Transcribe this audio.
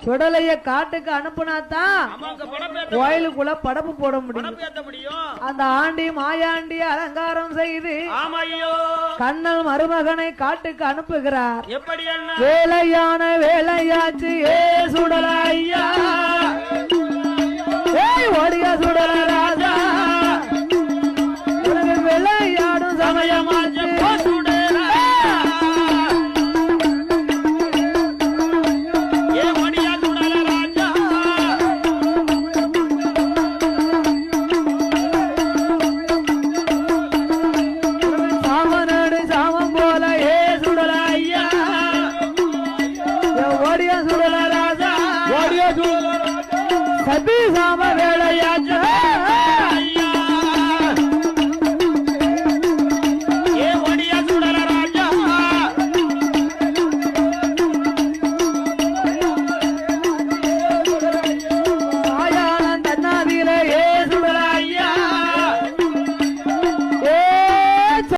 சுடலைய காட்டுக்கு அனுப்புனாதான் கோயிலுக்குள்ள படப்பு போட முடியும். அந்த ஆண்டி மாயாண்டி அலங்காரம் செய்து கண்ணல் மருமகனை காட்டுக்கு அனுப்புகிறார். வேலையான வேலையாச்சு ஏ சுடலையா ஓடியா சுடல ராஜா விளையாடும் சமயமாச்சு சாமனோடு சாமம் போல ஏ சுடல ஐயா ஓடியா சுடல ராஜா ஓடியா சுடல சதி சாம வேலையாச்சு